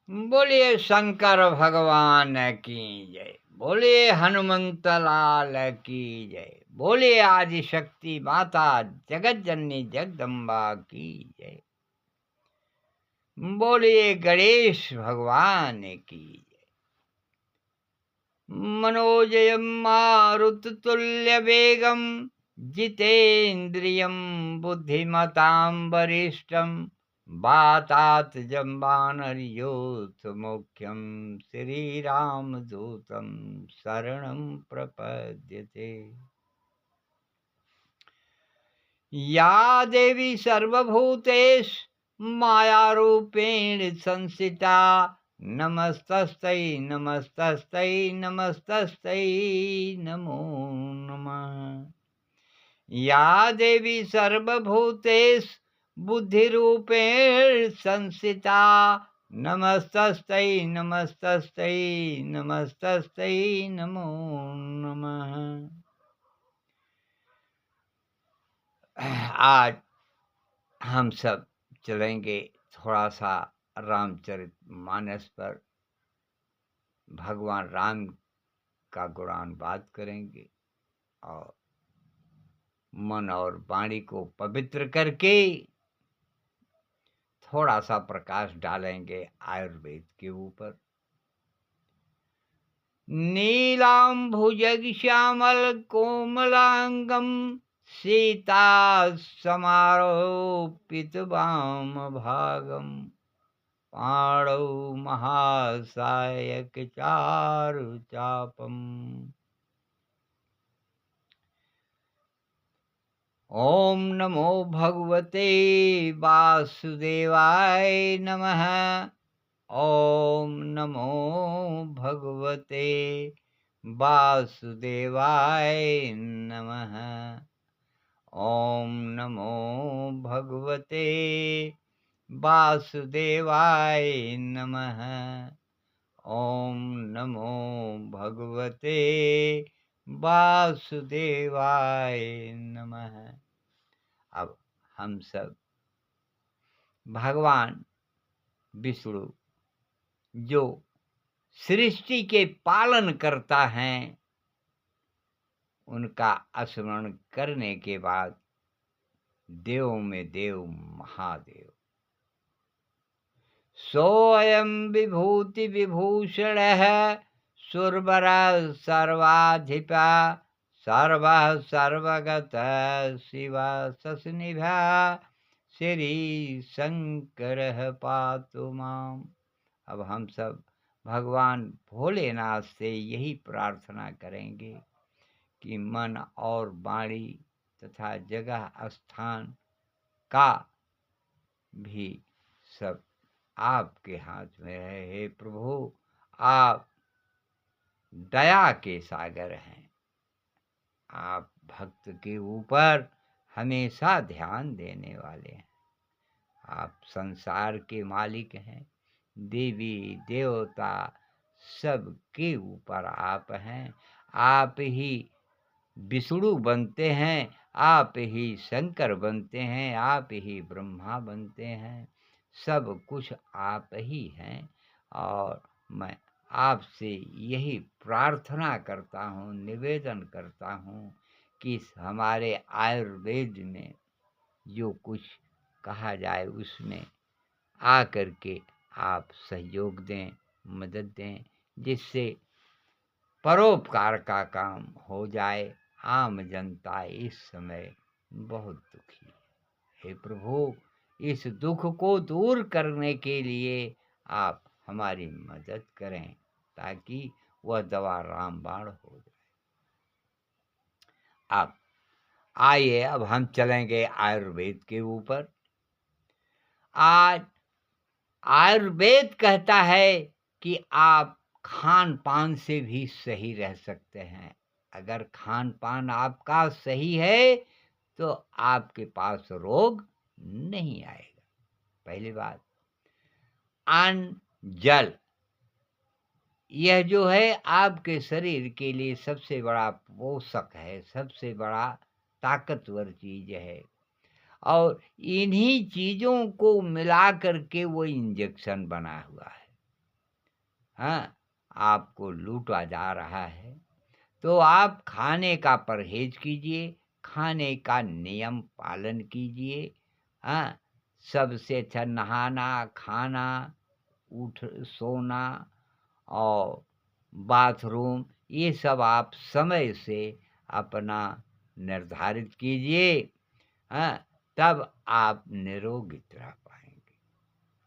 बोलिए शंकर भगवान की जय। बोलिए हनुमंत लाल की जय। बोलिए आदि शक्ति माता जगत जननी जगदम्बा की जय। बोलिए गणेश भगवान की जय। मनोजयं मारुततुल्यवेगं जितेन्द्रियं बुद्धिमतां वरिष्ठं वातात्मजं वानरयूथमुख्यं श्रीरामदूतं शरणं प्रपद्यते। या देवी सर्वभूतेषु मायारूपेण संस्थिता नमस्तस्यै नमस्तस्यै नमस्तस्यै नमो नमः। या देवी सर्वभूतेषु बुद्धिरूपेण संस्थिता नमस्तस्यै नमस्तस्यै नमस्तस्यै नमो नमः। आज हम सब चलेंगे थोड़ा सा रामचरितमानस पर। भगवान राम का गुणानुवाद करेंगे और मन और वाणी को पवित्र करके थोड़ा सा प्रकाश डालेंगे आयुर्वेद के ऊपर। नीलांभुजग श्यामल कोमलांगम सीता समारोपित वाम भागम पाणौ महासायक चारु चापम। ओम नमो भगवते वासुदेवाय नमः। ओम नमो भगवते वासुदेवाय नमः। ओम नमो भगवते वासुदेवाय नमः। ओम नमो भगवते वासुदेवाय नमः। अब हम सब भगवान विष्णु जो सृष्टि के पालन करता है उनका स्मरण करने के बाद देव में देव महादेव सोऽयं विभूति विभूषण सुरवर सर्वाधिपा सर्वः सर्वगत शिव सस्निभा श्री शंकर पातु माम। अब हम सब भगवान भोलेनाथ से यही प्रार्थना करेंगे कि मन और वाणी तथा जगह स्थान का भी सब आपके हाथ में है। हे प्रभु, आप दया के सागर हैं। आप भक्त के ऊपर हमेशा ध्यान देने वाले हैं। आप संसार के मालिक हैं। देवी देवता सब के ऊपर आप हैं। आप ही विष्णु बनते हैं, आप ही शंकर बनते हैं, आप ही ब्रह्मा बनते हैं। सब कुछ आप ही हैं और मैं आपसे यही प्रार्थना करता हूँ, निवेदन करता हूँ कि हमारे आयुर्वेद में जो कुछ कहा जाए उसमें आकर के आप सहयोग दें, मदद दें, जिससे परोपकार का काम हो जाए। आम जनता इस समय बहुत दुखी है। हे प्रभु, इस दुख को दूर करने के लिए आप हमारी मदद करें ताकि वह दवा रामबाण हो जाए। अब आइए, अब हम चलेंगे आयुर्वेद के ऊपर। आज आयुर्वेद कहता है कि आप खान पान से भी सही रह सकते हैं। अगर खान पान आपका सही है तो आपके पास रोग नहीं आएगा। पहली बात, अन्न, जल, यह जो है आपके शरीर के लिए सबसे बड़ा पोषक है, सबसे बड़ा ताकतवर चीज है। और इन्हीं चीजों को मिला करके वो इंजेक्शन बना हुआ है। हाँ, आपको लूटा जा रहा है, तो आप खाने का परहेज़ कीजिए, खाने का नियम पालन कीजिए। हाँ, सबसे अच्छा नहाना, खाना, उठ सोना और बाथरूम, ये सब आप समय से अपना निर्धारित कीजिए। हाँ, तब आप निरोगित रह पाएँगे।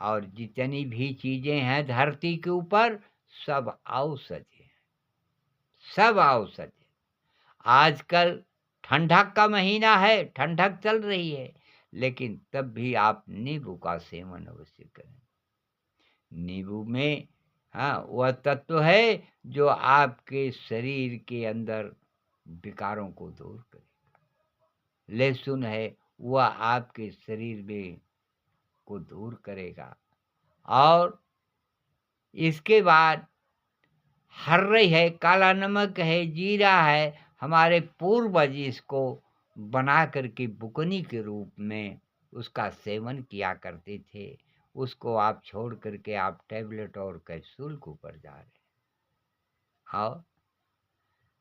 और जितनी भी चीज़ें हैं धरती के ऊपर, सब औषधि हैं, सब औषधि हैं। आजकल ठंडक का महीना है, ठंडक चल रही है, लेकिन तब भी आप नींबू का सेवन अवश्य करें। नींबू में वह तत्व है जो आपके शरीर के अंदर विकारों को दूर करेगा। लहसुन है, वह आपके शरीर में को दूर करेगा। और इसके बाद हर्रै है, काला नमक है, जीरा है, हमारे पूर्वज इसको बना कर के बुकनी के रूप में उसका सेवन किया करते थे। उसको आप छोड़ कर के आप टैबलेट और कैप्सूल के ऊपर जा रहे हैं। और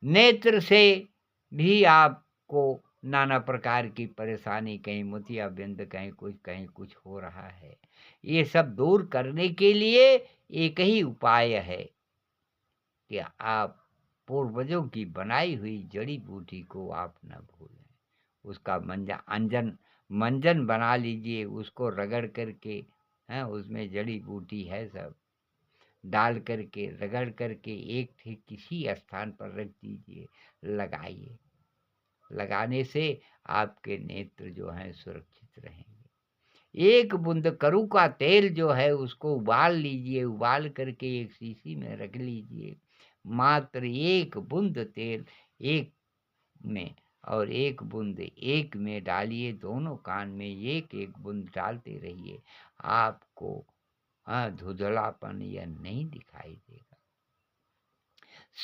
नेत्र से भी आपको नाना प्रकार की परेशानी, कहीं मोतियाबिंद, कहीं कुछ हो रहा है। ये सब दूर करने के लिए एक ही उपाय है कि आप पूर्वजों की बनाई हुई जड़ी-बूटी को आप न भूलें। उसका मंजन बना लीजिए, उसको रगड़ कर के उसमें जड़ी-बूटी है सब, डाल कर के, रगड़ कर के एक ठीक किसी स्थान पर रख दीजिए, लगाइए। लगाने से आपके नेत्र जो हैं सुरक्षित रहेंगे। एक बूंद करू का तेल जो है उसको उबाल लीजिए, उबाल कर के एक शीशी में रख लीजिए। मात्र एक बूंद तेल एक में और एक बूंद एक में डालिए, दोनों कान में एक-एक बूंद डालते रहिए। आपको धुंधलापन या नहीं दिखाई देगा।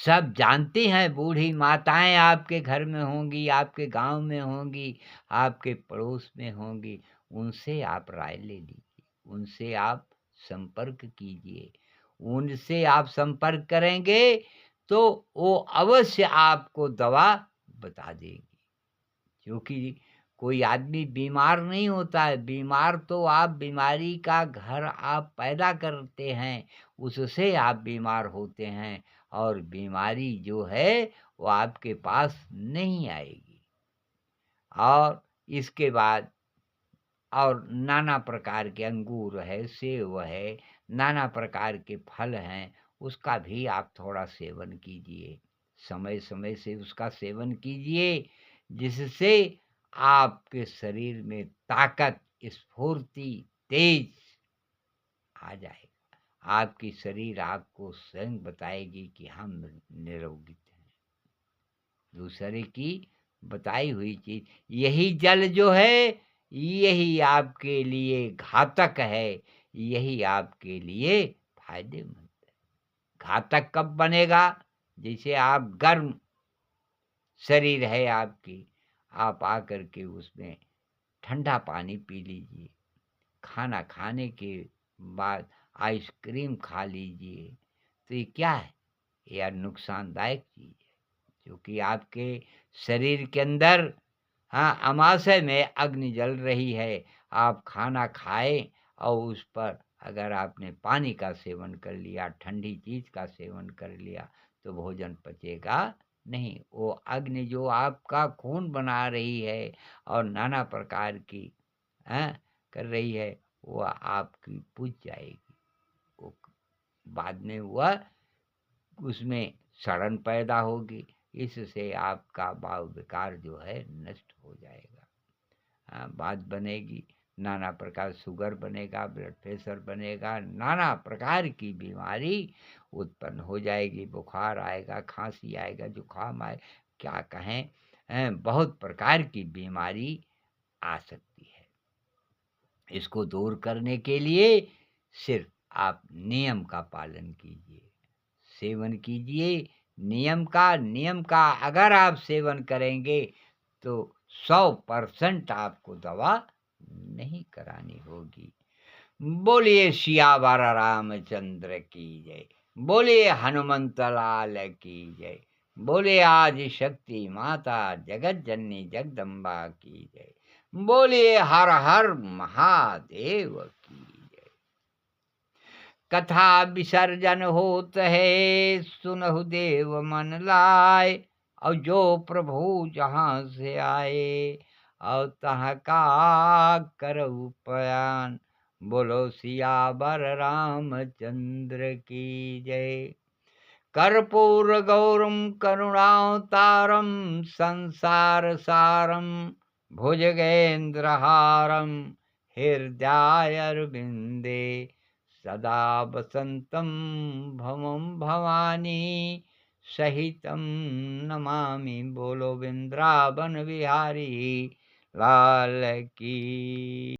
सब जानते हैं, बूढ़ी माताएँ आपके घर में होंगी, आपके गाँव में होंगी, आपके पड़ोस में होंगी, उनसे आप राय ले लीजिए, उनसे आप संपर्क कीजिए। उनसे आप संपर्क करेंगे, तो वो अवश्य आपको दवा बता देंगी। क्योंकि कोई आदमी बीमार नहीं होता है, बीमार तो आप बीमारी का घर आप पैदा करते हैं, उससे आप बीमार होते हैं और बीमारी जो है वो आपके पास नहीं आएगी। और इसके बाद और नाना प्रकार के अंगूर है, सेब है, नाना प्रकार के फल हैं, उसका भी आप थोड़ा सेवन कीजिए। समय-समय से उसका सेवन कीजिए, जिससे आपके शरीर में ताकत, स्फूर्ति, तेज आ जाएगा। आपकी शरीर आपको स्वयं बताएगी कि हम निरोगित हैं। दूसरे की बताई हुई चीज़, यही जल जो है, यही आपके लिए घातक है, यही आपके लिए फ़ायदेमंद है। घातक कब बनेगा? जैसे आप गर्म शरीर है आपकी, आप आकर के उसमें ठंडा पानी पी लीजिए। खाना खाने के बाद आइसक्रीम खा लीजिए, तो ये क्या है? यह नुकसानदायक चीज़ है, क्योंकि आपके शरीर के अंदर अमाशय में अग्नि जल रही है। आप खाना खाएँ और उस पर अगर आपने पानी का सेवन कर लिया, ठंडी चीज़ का सेवन कर लिया, तो भोजन पचेगा नहीं। वो अग्नि जो आपका खून बना रही है और नाना प्रकार की कर रही है, वो आपकी बुझ जाएगी। वो बाद में वह उसमें सड़न पैदा होगी, इससे आपका भाव विकार जो है नष्ट हो जाएगा। बात बनेगी, नाना प्रकार शुगर बनेगा, ब्लड प्रेशर बनेगा, नाना प्रकार की बीमारी उत्पन्न हो जाएगी, बुखार आएगा, खांसी आएगा, जुकाम आए, क्या कहें, बहुत प्रकार की बीमारी आ सकती है। इसको दूर करने के लिए सिर्फ आप नियम का पालन कीजिए, सेवन कीजिए नियम का अगर आप सेवन करेंगे तो 100% आपको दवा नहीं करानी होगी। बोलिए सियावर रामचंद्र की जय। बोलिए हनुमंत लाल की जय। बोलिए आदि शक्ति माता जगत जननी जगदम्बा की जय। बोलिए हर हर महादेव की जय। कथा विसर्जन होत है, सुनहु देव मन लाए। और जो प्रभु जहाँ से आए, और तहाँ का करऊ बयान। बोलो सियावर रामचंद्र की जय। कर्पूर गौरम करुणावतारम संसार सारम भुजगेन्द्रहारम हृदयारविंदे सदा वसंतं भवं भवानी सहितं नमामि। बोलो वृंदावन बिहारी लाल की।